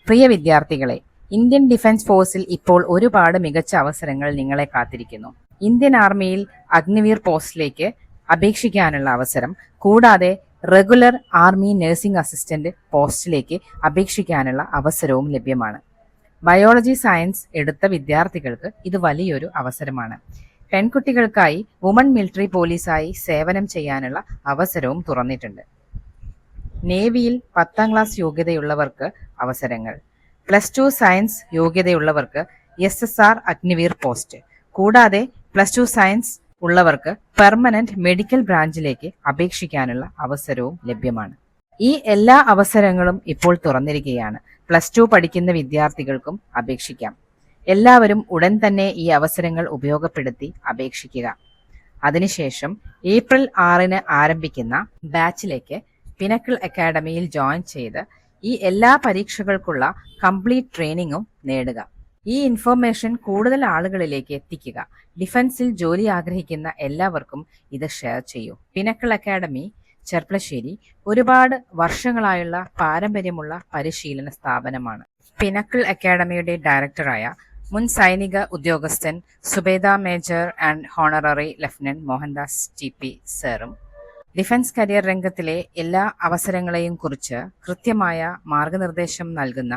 പ്രിയ വിദ്യാർത്ഥികളെ, Indian defence ഫോഴ്സിൽ ഇപ്പോൾ ഒരുപാട് മികച്ച അവസരങ്ങൾ നിങ്ങളെ കാത്തിരിക്കുന്നു. ഇന്ത്യൻ ആർമിയിൽ അഗ്നിവീർ പോസ്റ്റിലേക്ക് അപേക്ഷിക്കാനുള്ള അവസരം, കൂടാതെ റെഗുലർ ആർമി നഴ്സിംഗ് അസിസ്റ്റന്റ് പോസ്റ്റിലേക്ക് അപേക്ഷിക്കാനുള്ള അവസരവും ലഭ്യമാണ്. ബയോളജി സയൻസ് എടുത്ത വിദ്യാർത്ഥികൾക്ക് ഇത് വലിയൊരു അവസരമാണ്. പെൺകുട്ടികൾക്കായി വുമൺ മിലിറ്ററി പോലീസായി സേവനം ചെയ്യാനുള്ള അവസരവും തുറന്നിട്ടുണ്ട്. നേവിയിൽ 10ാം ക്ലാസ് യോഗ്യതയുള്ളവർക്ക് അവസരങ്ങൾ. +2 സയൻസ് യോഗ്യതയുള്ളവർക്ക് SSR അഗ്നിവീർ പോസ്റ്റ്, കൂടാതെ +2 സയൻസ് ഉള്ളവർക്ക് പെർമനന്റ് മെഡിക്കൽ ബ്രാഞ്ചിലേക്ക് അപേക്ഷിക്കാനുള്ള അവസരവും ലഭ്യമാണ്. ഈ എല്ലാ അവസരങ്ങളും ഇപ്പോൾ തുറന്നിരിക്കുകയാണ്. +2 പഠിക്കുന്ന വിദ്യാർത്ഥികൾക്കും അപേക്ഷിക്കാം. എല്ലാവരും ഉടൻ തന്നെ ഈ അവസരങ്ങൾ ഉപയോഗപ്പെടുത്തി അപേക്ഷിക്കുക. അതിനുശേഷം ഏപ്രിൽ 6-ന് ആരംഭിക്കുന്ന ബാച്ചിലേക്ക് പിനക്കിൾ അക്കാഡമിയിൽ ജോയിൻ ചെയ്ത് ഈ എല്ലാ പരീക്ഷകൾക്കുള്ള കംപ്ലീറ്റ് ട്രെയിനിങ്ങും നേടുക. ഈ ഇൻഫർമേഷൻ കൂടുതൽ ആളുകളിലേക്ക് എത്തിക്കുക. ഡിഫൻസിൽ ജോലി ആഗ്രഹിക്കുന്ന എല്ലാവർക്കും ഇത് ഷെയർ ചെയ്യൂ. പിനക്കിൾ അക്കാഡമി ചെർപ്പളശ്ശേരി ഒരുപാട് വർഷങ്ങളായുള്ള പാരമ്പര്യമുള്ള പരിശീലന സ്ഥാപനമാണ്. പിനക്കിൾ അക്കാഡമിയുടെ ഡയറക്ടറായ മുൻ സൈനിക ഉദ്യോഗസ്ഥൻ Zubeda major and honorary lieutenant Mohandas TP സാറും ഡിഫൻസ് കരിയർ രംഗത്തിലെ എല്ലാ അവസരങ്ങളെയും കുറിച്ച് കൃത്യമായ മാർഗനിർദ്ദേശം നൽകുന്ന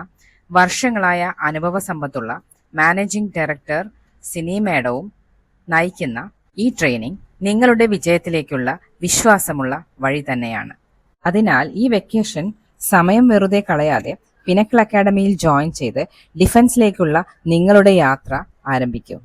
വർഷങ്ങളായ അനുഭവ സമ്പത്തുള്ള മാനേജിംഗ് ഡയറക്ടർ സിനി മേഡവും നയിക്കുന്ന ഈ ട്രെയിനിങ് നിങ്ങളുടെ വിജയത്തിലേക്കുള്ള വിശ്വാസമുള്ള വഴി തന്നെയാണ്. അതിനാൽ ഈ വെക്കേഷൻ സമയം വെറുതെ കളയാതെ പിനക്കിൾ അക്കാഡമിയിൽ ജോയിൻ ചെയ്ത് ഡിഫൻസിലേക്കുള്ള നിങ്ങളുടെ യാത്ര ആരംഭിക്കൂ.